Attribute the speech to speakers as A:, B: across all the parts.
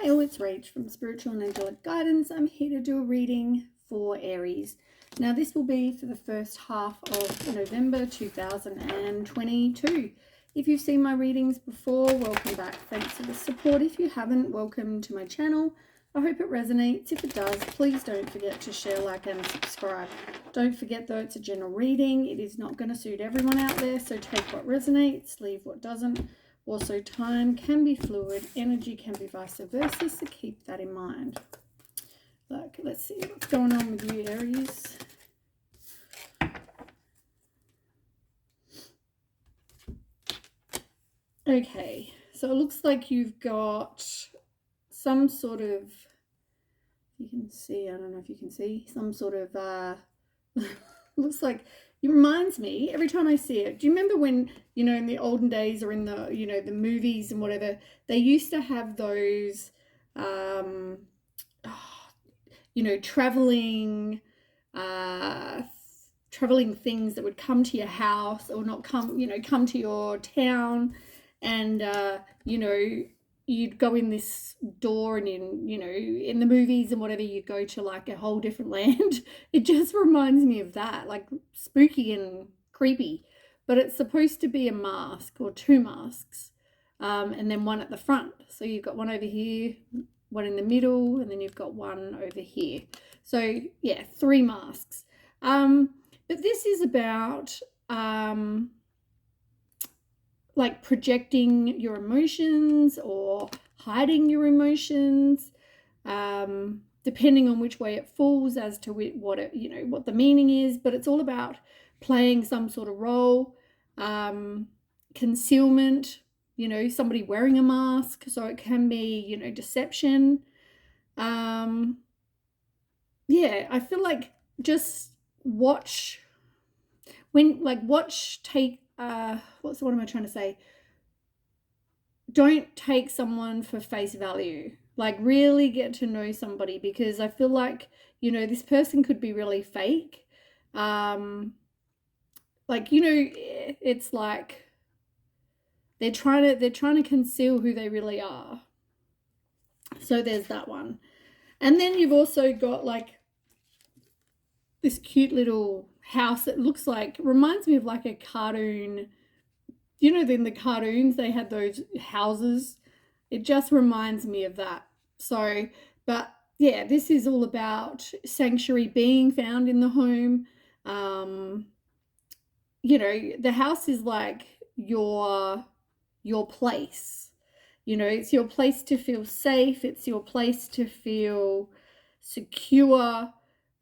A: Hi all, it's Rach from Spiritual and Angelic Guidance. I'm here to do a reading for Aries. Now this will be for the first half of November 2022. If you've seen my readings before, welcome back. Thanks for the support. If you haven't, welcome to my channel. I hope it resonates. If it does, please don't forget to share, like, and subscribe. Don't forget though, it's a general reading. It is not going to suit everyone out there, so take what resonates, leave what doesn't. Also, time can be fluid, energy can be vice versa, so keep that in mind. Like, let's see what's going on with you, Aries. Okay, so it looks like you've got some sort of, you can see, I don't know if you can see, some sort of, looks like, it reminds me, every time I see it, do you remember when, you know, in the olden days or in the, you know, the movies and whatever, they used to have those, you know, traveling things that would come to your house or not come, you know, come to your town, and, you know, you'd go in this door, and in, you know, in the movies and whatever, you go to like a whole different land. It just reminds me of that, like spooky and creepy. But it's supposed to be a mask or two masks, and then one at the front. So you've got one over here, one in the middle, and then you've got one over here. So yeah, three masks. But this is about like projecting your emotions or hiding your emotions, depending on which way it falls as to what it, you know, what the meaning is. But it's all about playing some sort of role, concealment, you know, somebody wearing a mask, so it can be, you know, deception. Yeah, I feel like just watch, take, what am I trying to say? Don't take someone for face value. Like, really get to know somebody, because I feel like, you know, this person could be really fake. Like, you know, it's like they're trying to conceal who they really are. So there's that one. And then you've also got like this cute little house that looks like, reminds me of like a cartoon. You know, in the cartoons they had those houses. It just reminds me of that. So, but yeah, this is all about sanctuary being found in the home. You know, the house is like your place. You know, it's your place to feel safe. It's your place to feel secure.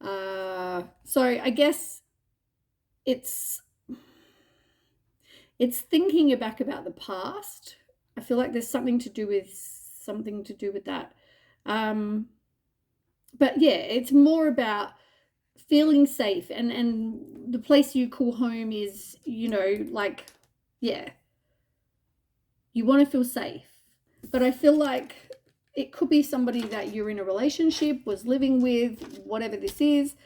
A: So I guess it's thinking back about the past. I feel like there's something to do with that. But yeah, it's more about feeling safe, and the place you call home is, you know, like, yeah, you want to feel safe. But I feel like it could be somebody that you're in a relationship, was living with, whatever this is,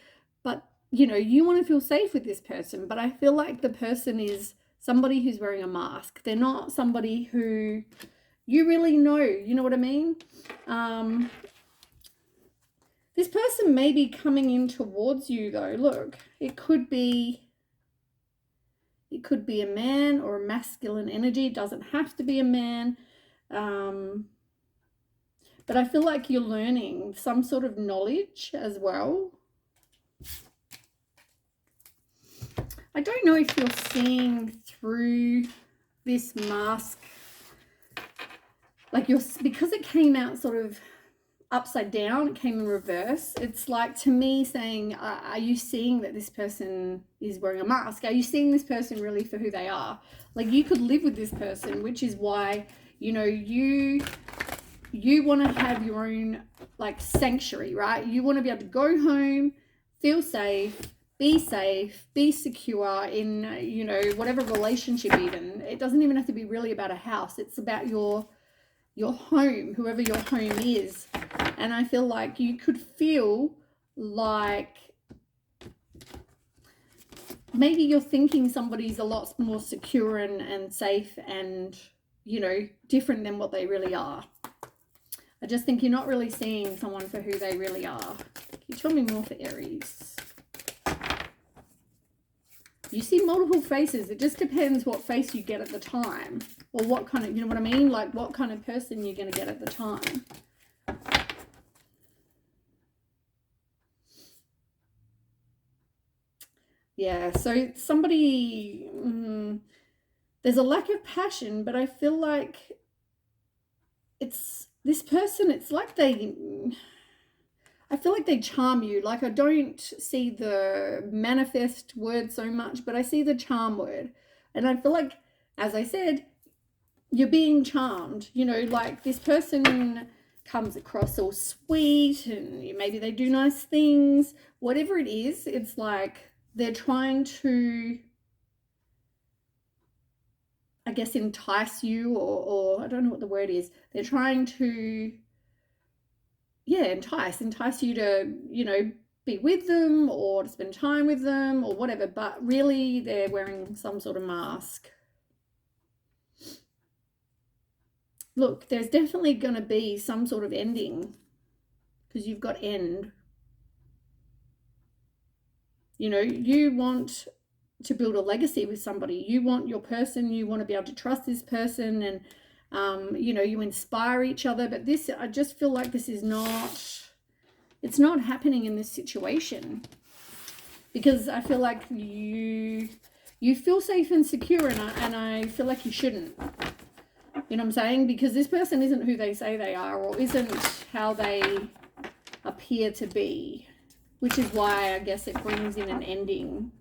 A: but, you know, you want to feel safe with this person. But I feel like the person is somebody who's wearing a mask. They're not somebody who you really know. You know what I mean? This person may be coming in towards you though. Look, it could be a man or a masculine energy. It doesn't have to be a man. But I feel like you're learning some sort of knowledge as well. I don't know if you're seeing through this mask, like because it came out sort of upside down, it came in reverse. It's like, to me, saying, are you seeing that this person is wearing a mask? Are you seeing this person really for who they are? Like, you could live with this person, which is why, you know, you want to have your own like sanctuary, right? You want to be able to go home, feel safe, be secure in, you know, whatever relationship. Even, it doesn't even have to be really about a house. It's about your home, whoever your home is. And I feel like you could feel like maybe you're thinking somebody's a lot more secure and safe and, you know, different than what they really are. I just think you're not really seeing someone for who they really are. Can you tell me more for Aries? You see multiple faces. It just depends what face you get at the time. Or what kind of, you know what I mean? Like what kind of person you're going to get at the time. Yeah, so somebody, there's a lack of passion, but I feel like it's this person, it's like I feel like they charm you. Like I don't see the manifest word so much, but I see the charm word. And I feel like, as I said, you're being charmed. You know, like this person comes across all sweet and maybe they do nice things. Whatever it is, it's like they're trying to, I guess, entice you or I don't know what the word is. They're trying to, yeah, entice you to, you know, be with them or to spend time with them or whatever. But really they're wearing some sort of mask. Look, there's definitely going to be some sort of ending because you've got end. You know, you want to build a legacy with somebody. You want your person, you want to be able to trust this person and, you know, you inspire each other. But this, I just feel like this is not, it's not happening in this situation because I feel like you feel safe and secure and I feel like you shouldn't. You know what I'm saying? Because this person isn't who they say they are or isn't how they appear to be. Which is why I guess it brings in an ending.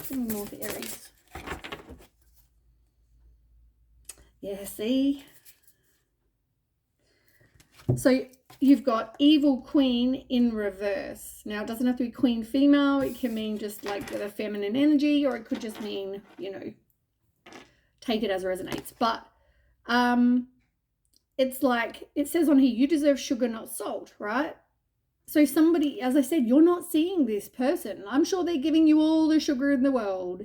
A: Give me more for Aries. Yeah, see? So you've got evil queen in reverse. Now, it doesn't have to be queen female. It can mean just like with a feminine energy, or it could just mean, you know, take it as it resonates. But it's like, it says on here, you deserve sugar, not salt, right? So somebody, as I said, you're not seeing this person. I'm sure they're giving you all the sugar in the world.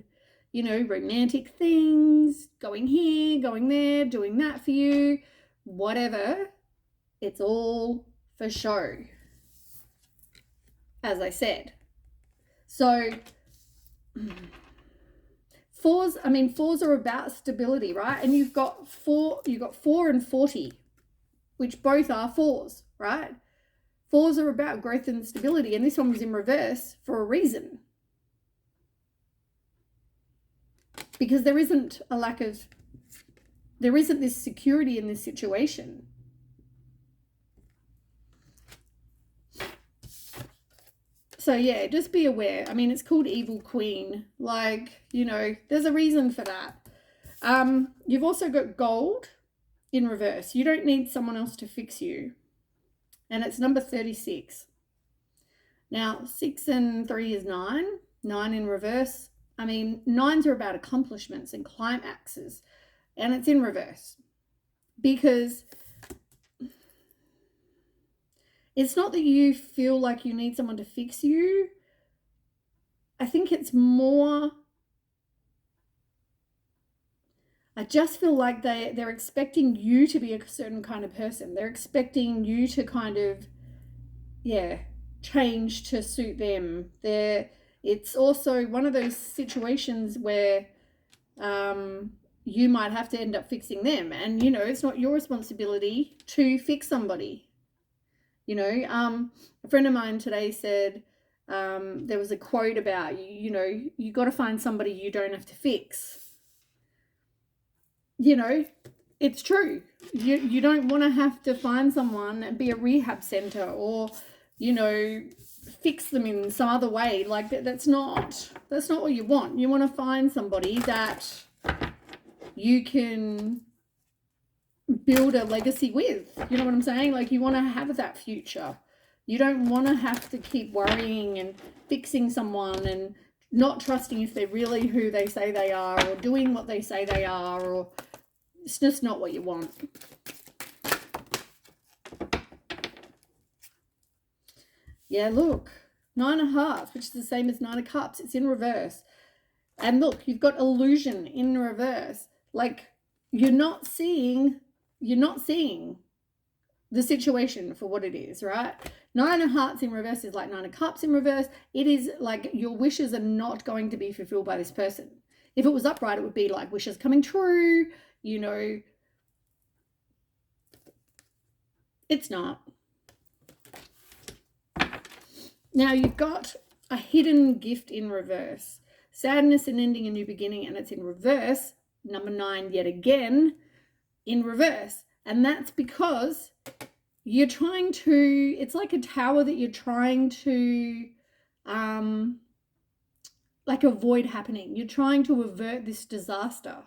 A: You know, romantic things, going here, going there, doing that for you, whatever. It's all for show, as I said. So fours are about stability, right? And you've got 4 and 40, which both are 4s, right? 4s are about growth and stability, and this one was in reverse for a reason. Because there isn't this security in this situation. So yeah, just be aware. I mean, it's called Evil Queen. Like, you know, there's a reason for that. You've also got Gold in reverse. You don't need someone else to fix you. And it's number 36. Now, 6 and 3 is 9. 9 in reverse. I mean, 9s are about accomplishments and climaxes. And it's in reverse. Because it's not that you feel like you need someone to fix you. I think it's more, I just feel like they're expecting you to be a certain kind of person. They're expecting you to kind of, yeah, change to suit them. It's also one of those situations where you might have to end up fixing them. And, you know, it's not your responsibility to fix somebody. You know, a friend of mine today said there was a quote about, you know, you got to find somebody you don't have to fix. You know, it's true. You don't want to have to find someone and be a rehab center or, you know, fix them in some other way. Like that's not what you want. You want to find somebody that you can build a legacy with. You know what I'm saying? Like you want to have that future. You don't want to have to keep worrying and fixing someone and not trusting if they're really who they say they are or doing what they say they are, or it's just not what you want. Yeah, look, 9 of Hearts, which is the same as 9 of Cups. It's in reverse. And look, you've got illusion in reverse. Like you're not seeing the situation for what it is, right? Nine of Hearts in reverse is like Nine of Cups in reverse. It is like your wishes are not going to be fulfilled by this person. If it was upright, it would be like wishes coming true, you know. It's not. Now you've got a hidden gift in reverse. Sadness and ending a new beginning, and it's in reverse. Number 9 yet again in reverse. And that's because you're trying to, it's like a tower that you're trying to like avoid happening. You're trying to avert this disaster.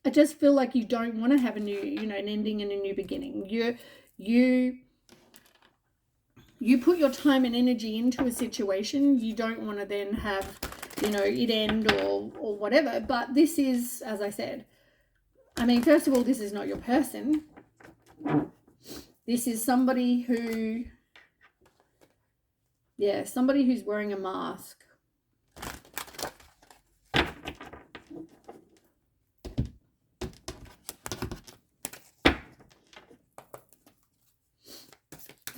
A: I just feel like you don't want to have a new, you know, an ending and a new beginning. You put your time and energy into a situation. You don't want to then have, you know, it end or whatever. But this is, as I said, I mean, first of all, this is not your person. This is somebody who, yeah, somebody who's wearing a mask.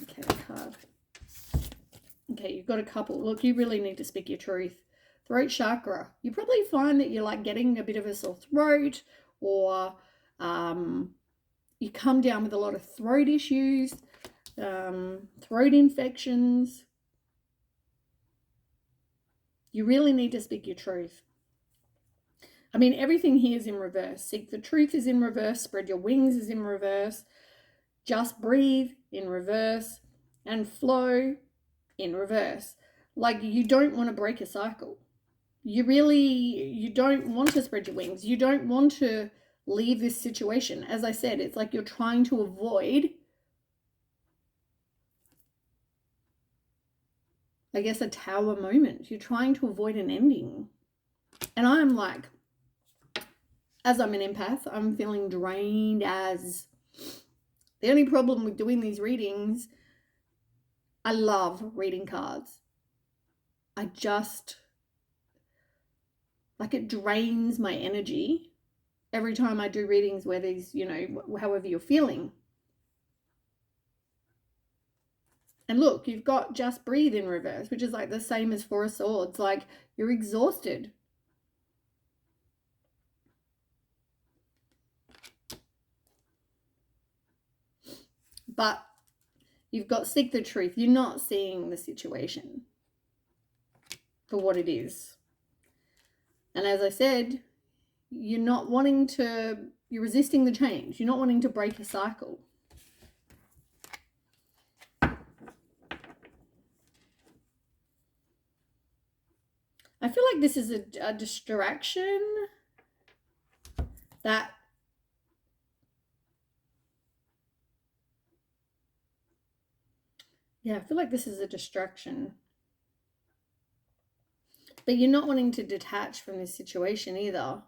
A: Okay, card. Okay, you've got a couple. Look, you really need to speak your truth. Throat chakra. You probably find that you're like getting a bit of a sore throat, or you come down with a lot of throat issues, throat infections. You really need to speak your truth. I mean, everything here is in reverse. Seek the truth is in reverse. Spread your wings is in reverse. Just breathe in reverse. And flow in reverse. Like you don't want to break a cycle. You don't want to spread your wings. You don't want to leave this situation. As I said, it's like you're trying to avoid, I guess, a tower moment. You're trying to avoid an ending. And I'm like, as I'm an empath, I'm feeling drained as. The only problem with doing these readings, I love reading cards. I just, like, it drains my energy every time I do readings where these, you know, however you're feeling. And look, you've got just breathe in reverse, which is like the same as Four of Swords. Like you're exhausted. But you've got seek the truth. You're not seeing the situation for what it is. And as I said, you're not wanting to, you're resisting the change. You're not wanting to break a cycle. I feel like this is a distraction that I feel like this is a distraction. But you're not wanting to detach from this situation either.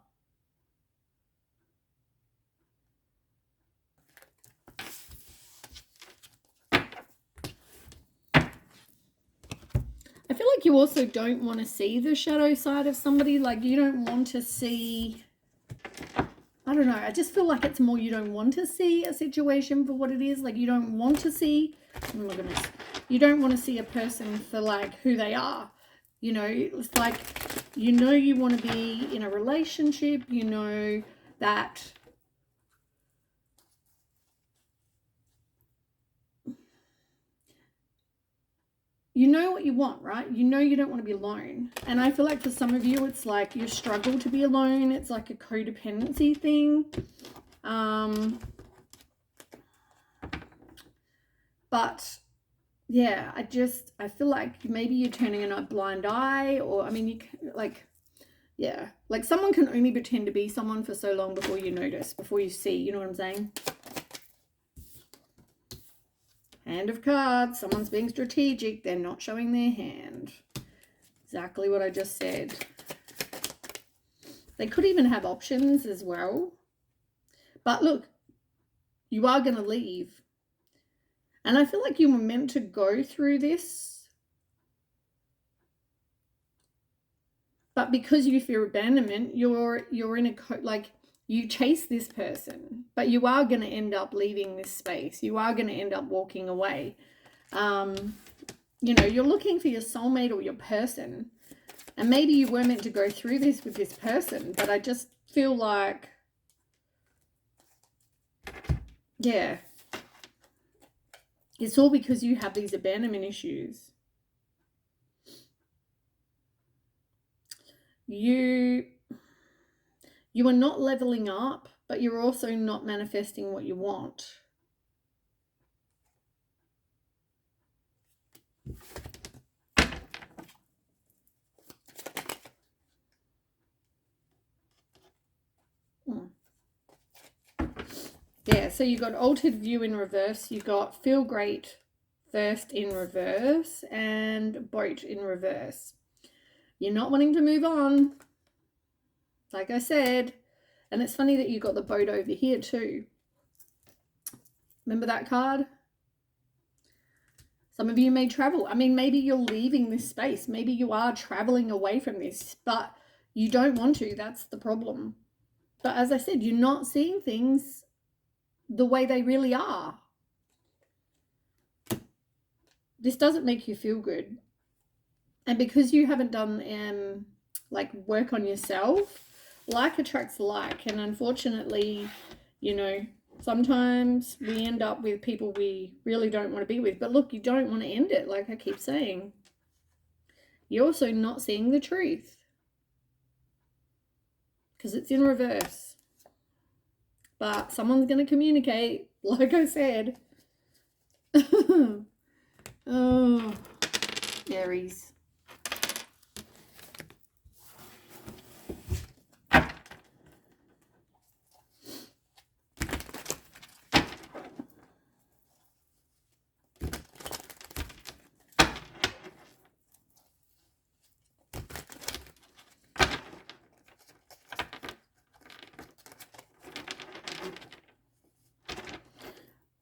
A: I feel like you also don't want to see the shadow side of somebody. Like you don't want to see, I don't know. I just feel like it's more you don't want to see a situation for what it is. Like you don't want to see, oh my goodness, you don't want to see a person for like who they are. You know, it's like, you know, you want to be in a relationship, you know, that you know what you want, right? You know you don't want to be alone. And I feel like for some of you, it's like you struggle to be alone. It's like a codependency thing. But yeah, I feel like maybe you're turning a blind eye, or I mean, you like, yeah, like someone can only pretend to be someone for so long before you notice, before you see, you know what I'm saying? Hand of cards, someone's being strategic, they're not showing their hand. Exactly what I just said. They could even have options as well. But look, you are going to leave. And I feel like you were meant to go through this. But because you fear abandonment, you're in a like, you chase this person, but you are going to end up leaving this space. You are going to end up walking away. You know, you're looking for your soulmate or your person. And maybe you were meant to go through this with this person, but I just feel like, yeah, it's all because you have these abandonment issues. You are not leveling up, but you're also not manifesting what you want. Yeah, so you got altered view in reverse, you got feel great first in reverse, and boat in reverse. You're not wanting to move on, like I said. And it's funny that you got the boat over here too. Remember that card? Some of you may travel. I mean, maybe you're leaving this space. Maybe you are traveling away from this, but you don't want to. That's the problem. But as I said, you're not seeing things the way they really are. This doesn't make you feel good. And because you haven't done like work on yourself, like attracts like. And unfortunately, you know, sometimes we end up with people we really don't want to be with. But look, you don't want to end it, like I keep saying. You're also not seeing the truth because it's in reverse. But someone's going to communicate, like I said. Oh, Aries.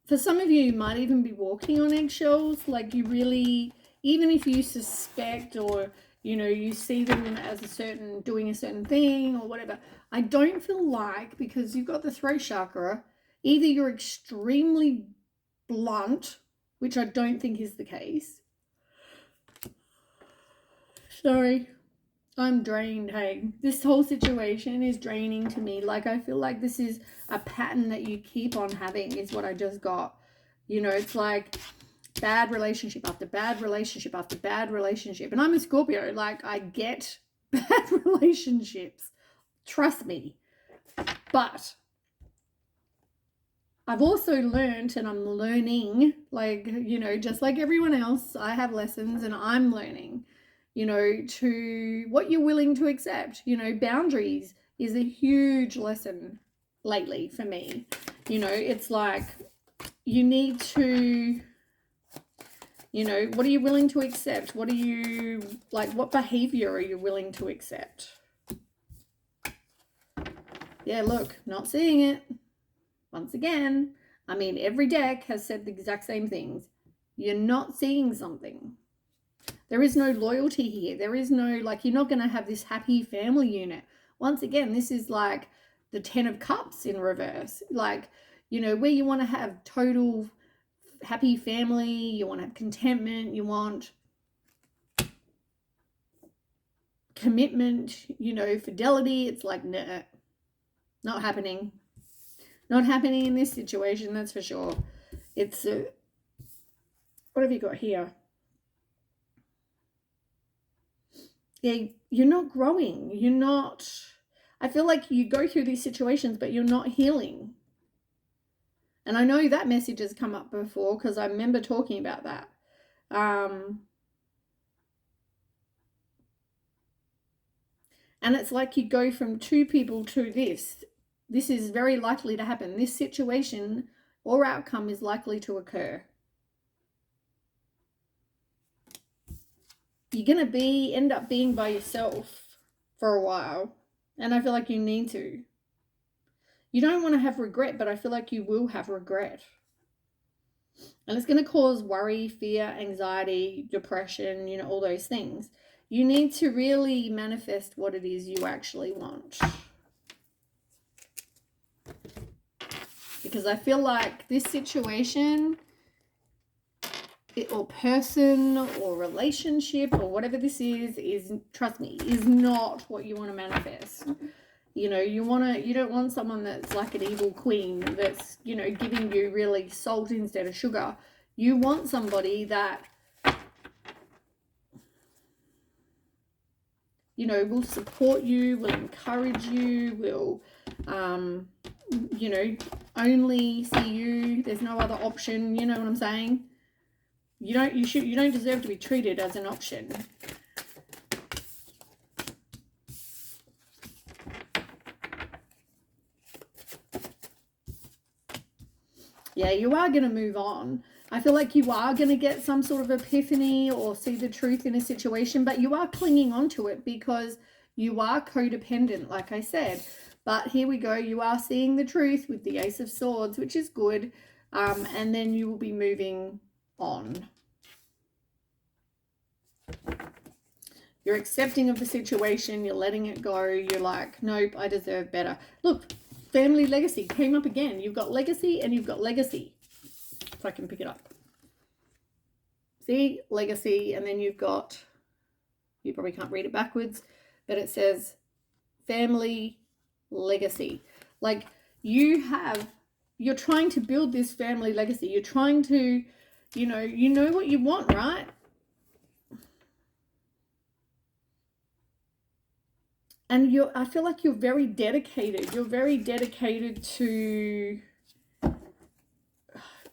A: For some of you might even be walking on eggshells, like you really, even if you suspect or, you know, you see them as doing a certain thing or whatever. I don't feel like, because you've got the throat chakra, either you're extremely blunt, which I don't think is the case. Sorry. I'm drained, hey. This whole situation is draining to me. Like, I feel like this is a pattern that you keep on having, is what I just got. You know, it's like bad relationship after bad relationship after bad relationship. And I'm a Scorpio. Like, I get bad relationships. Trust me. But I've also learned, and I'm learning, like, you know, just like everyone else, I have lessons and I'm learning, you know, to what you're willing to accept. You know, boundaries is a huge lesson lately for me. You know, it's like you need to, you know, what are you willing to accept? What are you, like, what behavior are you willing to accept? Yeah, look, not seeing it. Once again, I mean, every deck has said the exact same things. You're not seeing something. There is no loyalty here. There is no, like, you're not going to have this happy family unit. Once again, this is like the 10 of Cups in reverse. Like, you know, where you want to have total happy family, you want to have contentment, you want commitment, you know, fidelity. It's like, nah, not happening. Not happening in this situation, that's for sure. It's what have you got here? Yeah, you're not growing. You're not, I feel like you go through these situations, but you're not healing. And I know that message has come up before because I remember talking about that. And it's like you go from two people to this. This is very likely to happen. This situation or outcome is likely to occur. You're going to end up being by yourself for a while. And I feel like you need to. You don't want to have regret, but I feel like you will have regret. And it's going to cause worry, fear, anxiety, depression, you know, all those things. You need to really manifest what it is you actually want. Because I feel like this situation or person or relationship or whatever this is, trust me, is not what you want to manifest. You know, you don't want someone that's like an evil queen that's, you know, giving you really salt instead of sugar. You want somebody that, you know, will support you, will encourage you, will, you know, only see you. There's no other option. You know what I'm saying? You don't deserve to be treated as an option. Yeah, you are going to move on. I feel like you are going to get some sort of epiphany or see the truth in a situation, but you are clinging on to it because you are codependent, like I said. But here we go. You are seeing the truth with the Ace of Swords, which is good. And then you will be moving on. You're accepting of the situation. You're letting it go. You're like, nope, I deserve better. Look, family legacy came up again. You've got legacy and you've got legacy. If I can pick it up. See, legacy, and then you've got, you probably can't read it backwards, but it says family legacy. Like you're trying to build this family legacy. You're trying to, you know what you want, right? And I feel like you're very dedicated. You're very dedicated to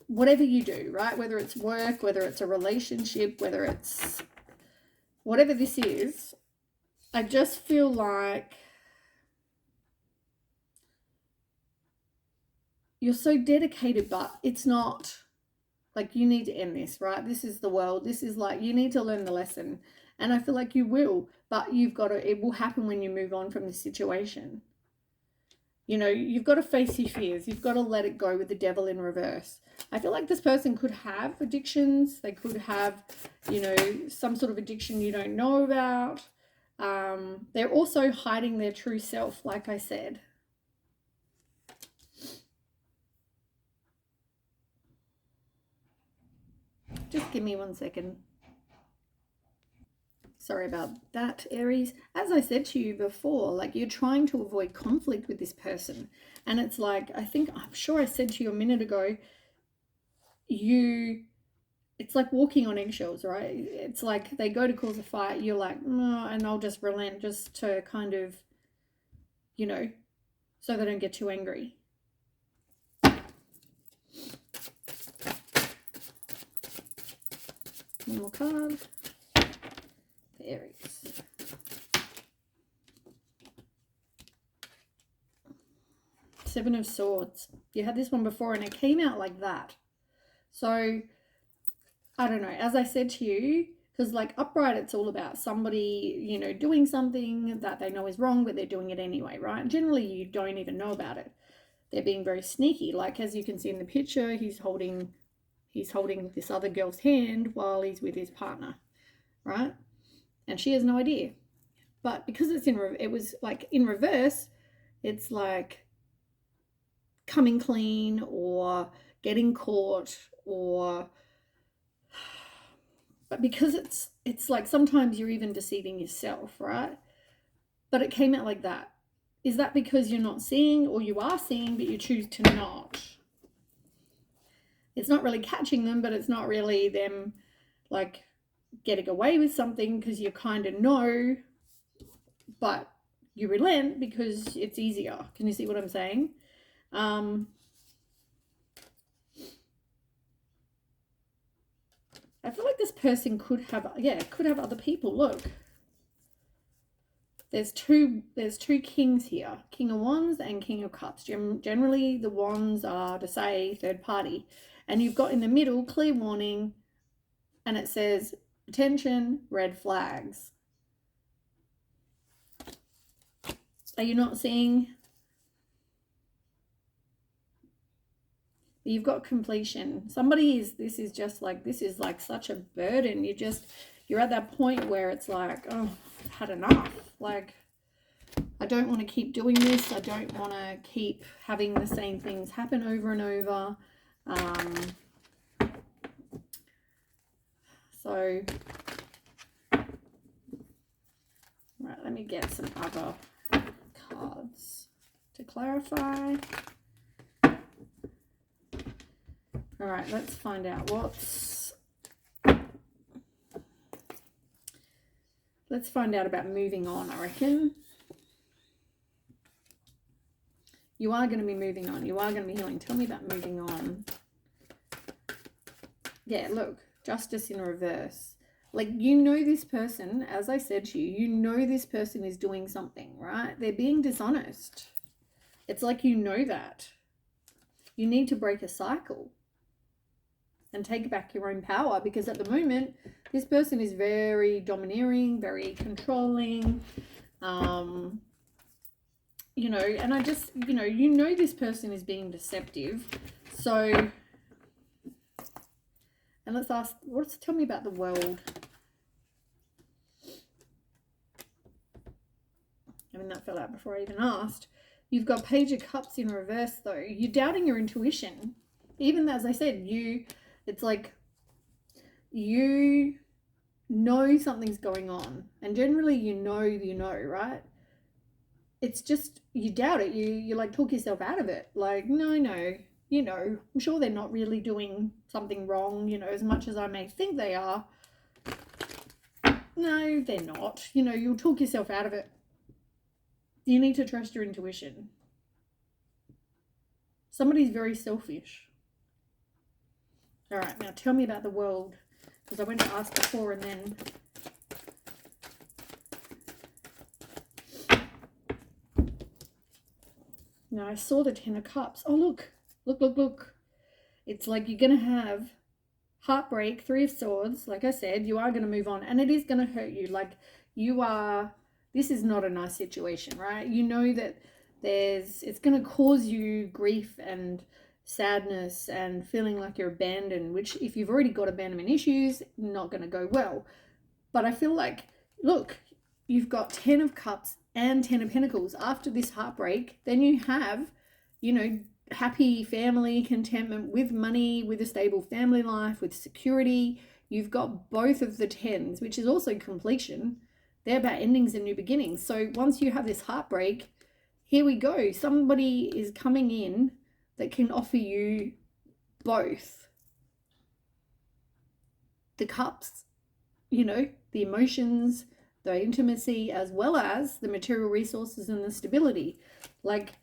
A: whatever you do, right? Whether it's work, whether it's a relationship, whether it's whatever this is. I just feel like you're so dedicated, but it's not like you need to end this, right? This is the world. This is like, you need to learn the lesson. And I feel like you will, but it will happen when you move on from this situation. You know, you've got to face your fears. You've got to let it go with the devil in reverse. I feel like this person could have addictions. They could have, you know, some sort of addiction you don't know about. They're also hiding their true self, like I said. Just give me 1 second. Sorry about that, Aries. As I said to you before, like you're trying to avoid conflict with this person. And it's like, I'm sure I said to you a minute ago, it's like walking on eggshells, right? It's like they go to cause a fight. You're like, no, and I'll just relent just to kind of, you know, so they don't get too angry. One more card. Aries. Seven of Swords. You had this one before and it came out like that. So, I don't know. As I said to you, because like upright, it's all about somebody, you know, doing something that they know is wrong, but they're doing it anyway, right? Generally, you don't even know about it. They're being very sneaky. Like as you can see in the picture, he's holding this other girl's hand while he's with his partner, right? And she has no idea. But because it was like in reverse, it's like coming clean or getting caught, or but because it's like sometimes you're even deceiving yourself, right? But it came out like that. Is that because you're not seeing, or you are seeing but you choose to not? It's not really catching them, but it's not really them like getting away with something because you kind of know, but you relent because it's easier. Can you see what I'm saying? I feel like this person could have other people. Look, there's two kings here, King of Wands and King of Cups. Generally, the wands are to say third party, and you've got in the middle clear warning, and it says attention, red flags. Are you not seeing? You've got completion. This is like such a burden. You're you're at that point where it's like, oh, I've had enough. Like, I don't want to keep doing this. I don't want to keep having the same things happen over and over. So, right, let me get some other cards to clarify. All right, let's find out let's find out about moving on, I reckon. You are going to be moving on. You are going to be healing. Tell me about moving on. Yeah, look, justice in reverse. Like, you know this person, as I said to you, you know this person is doing something, right? They're being dishonest. It's like you know that. You need to break a cycle and take back your own power, because at the moment, this person is very domineering, very controlling, you know, and I just, you know this person is being deceptive. So, and let's ask, tell me about the world. I mean, that fell out before I even asked. You've got Page of Cups in reverse, though. You're doubting your intuition. Even as I said, it's like you know something's going on. And generally, you know, right? It's just, you doubt it. You like talk yourself out of it. Like, no, you know, I'm sure they're not really doing something wrong, you know, as much as I may think they are. No, they're not. You know, you'll talk yourself out of it. You need to trust your intuition. Somebody's very selfish. All right, now tell me about the world, because I went to ask before and then. Now I saw the Ten of Cups. Oh, look. It's like you're going to have heartbreak, Three of Swords. Like I said, you are going to move on, and it is going to hurt you. Like, this is not a nice situation, right? You know that it's going to cause you grief and sadness and feeling like you're abandoned, which if you've already got abandonment issues, not going to go well. But I feel like, look, you've got 10 of Cups and 10 of Pentacles. After this heartbreak, then you have, you know, happy family, contentment with money, with a stable family life, with security. You've got both of the 10s, which is also completion. They're about endings and new beginnings. So once you have this heartbreak, here we go. Somebody is coming in that can offer you both. The cups, you know, the emotions, the intimacy, as well as the material resources and the stability. Like,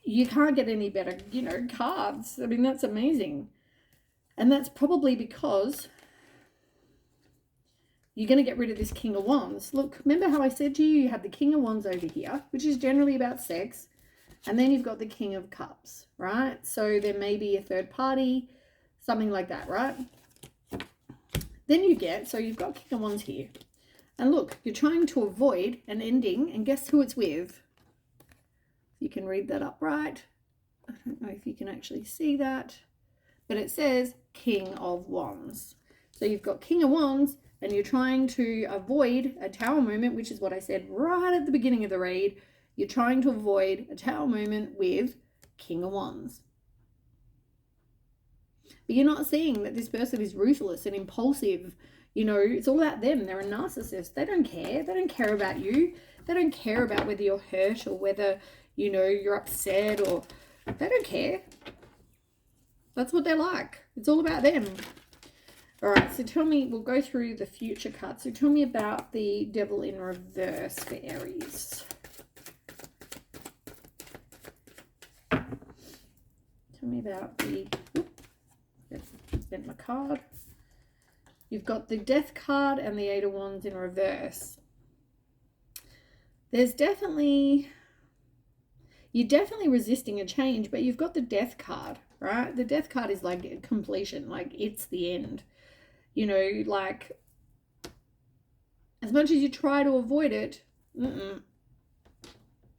A: you can't get any better, you know, cards. I mean, that's amazing. And that's probably because you're going to get rid of this King of Wands. Look, remember how I said to you, you have the King of Wands over here, which is generally about sex. And then you've got the King of Cups, right? So there may be a third party, something like that, right? Then you've got King of Wands here. And look, you're trying to avoid an ending, and guess who it's with? You can read that upright. I don't know if you can actually see that, but it says King of Wands. So you've got King of Wands, and you're trying to avoid a tower moment, which is what I said right at the beginning of the read. You're trying to avoid a tower moment with King of Wands. But you're not seeing that this person is ruthless and impulsive. You know, it's all about them. They're a narcissist. They don't care. They don't care about you. They don't care about whether you're hurt or whether, you know, you're upset, or they don't care. That's what they're like. It's all about them. All right, so tell me, we'll go through the future cards. So tell me about the Devil in reverse for Aries. Tell me about the, bent my card. You've got the Death card and the Eight of Wands in reverse. There's definitely, you're definitely resisting a change, but you've got the Death card, right? The Death card is like completion, like it's the end. You know, like, as much as you try to avoid it,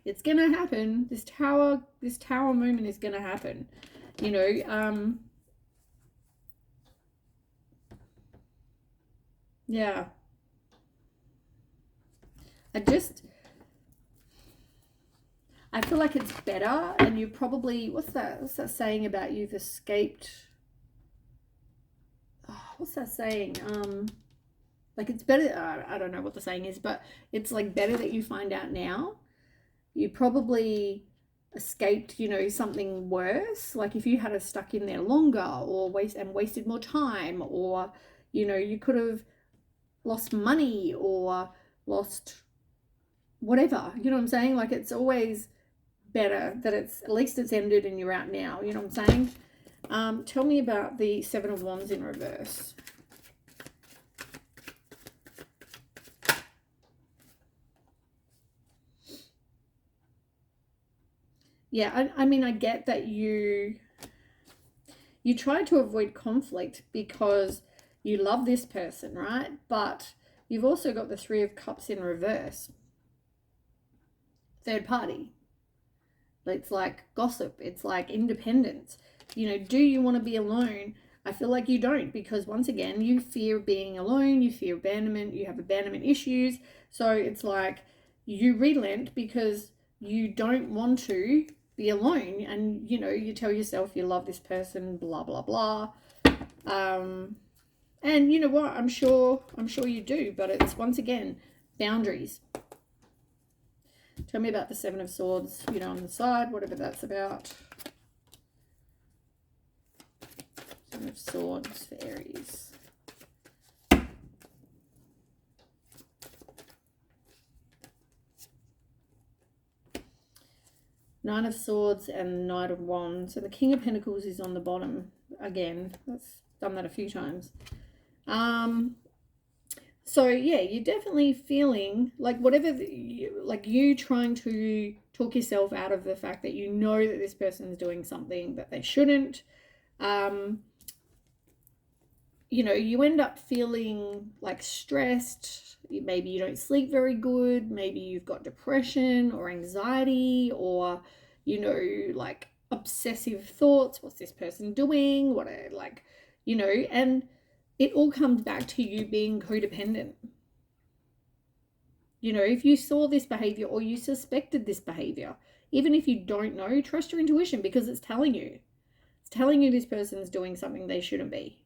A: it's going to happen. This tower moment is going to happen. You know, yeah. I feel like it's better, and you probably, what's that saying about you've escaped, what's that saying? Like it's better, I don't know what the saying is, but it's like better that you find out now. You probably escaped, you know, something worse. Like if you had stuck in there longer or wasted more time, or, you know, you could have lost money or lost whatever, you know what I'm saying? Like it's always better that it's, at least it's ended and you're out now, you know what I'm saying? Tell me about the Seven of Wands in reverse. Yeah, I mean, I get that you try to avoid conflict because you love this person, right? But you've also got the Three of Cups in reverse. Third party. It's like gossip. It's like independence. You know, do you want to be alone? I feel like you don't, because once again, you fear being alone. You fear abandonment. You have abandonment issues. So it's like you relent because you don't want to be alone. And, you know, you tell yourself you love this person, blah, blah, blah. And you know what? I'm sure you do. But it's, once again, boundaries. Tell me about the Seven of Swords, you know, on the side, whatever that's about. Seven of Swords for Aries. Nine of Swords and Knight of Wands. And the King of Pentacles is on the bottom again. That's done that a few times. So yeah, you're definitely feeling like whatever, like you trying to talk yourself out of the fact that you know that this person's doing something that they shouldn't. You know, you end up feeling like stressed. Maybe you don't sleep very good. Maybe you've got depression or anxiety, or, you know, like obsessive thoughts. What's this person doing? What a, like, you know, and it all comes back to you being codependent. You know, if you saw this behavior or you suspected this behavior, even if you don't know, trust your intuition, because it's telling you. It's telling you this person's doing something they shouldn't be.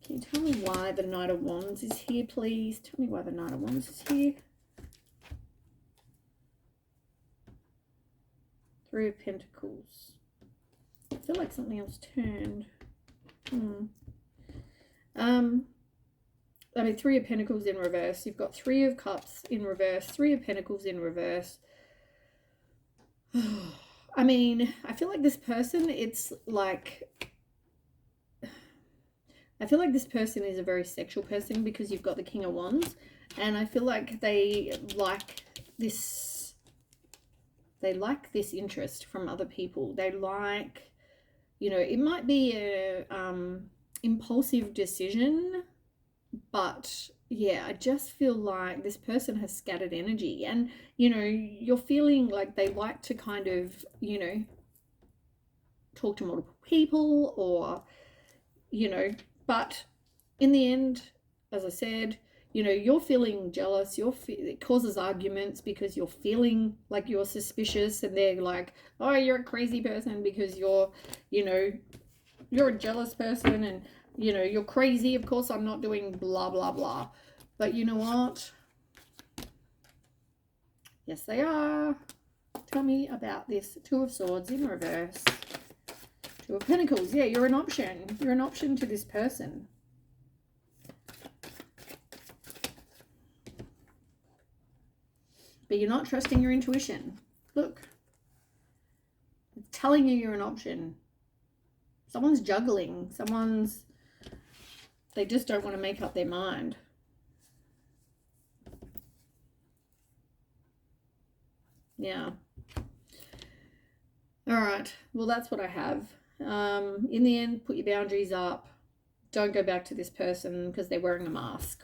A: Can you tell me why the Knight of Wands is here, please? Tell me why the Knight of Wands is here. Three of Pentacles. I feel like something else turned. I mean, Three of Pentacles in reverse. You've got Three of Cups in reverse. Three of Pentacles in reverse. I mean, I feel like this person, it's like, I feel like this person is a very sexual person, because you've got the King of Wands, and I feel like they like this interest from other people. They like, you know, it might be a impulsive decision, but yeah, I just feel like this person has scattered energy, and, you know, you're feeling like they like to kind of, you know, talk to multiple people, or, you know, but in the end, as I said, you know, you're feeling jealous. It causes arguments because you're feeling like you're suspicious, and they're like, oh, you're a crazy person because you're, you know, you're a jealous person, and, you know, you're crazy. Of course, I'm not doing blah, blah, blah. But you know what? Yes, they are. Tell me about this Two of Swords in reverse. Two of Pentacles. Yeah, you're an option. You're an option to this person. But you're not trusting your intuition. Look. It's telling you you're an option. Someone's juggling. They just don't want to make up their mind. Yeah. All right. Well, that's what I have. In the end, put your boundaries up. Don't go back to this person because they're wearing a mask.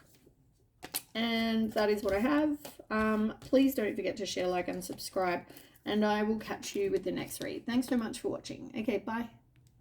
A: And that is what I have. Please don't forget to share, like, and subscribe. And I will catch you with the next read. Thanks so much for watching. Okay, bye.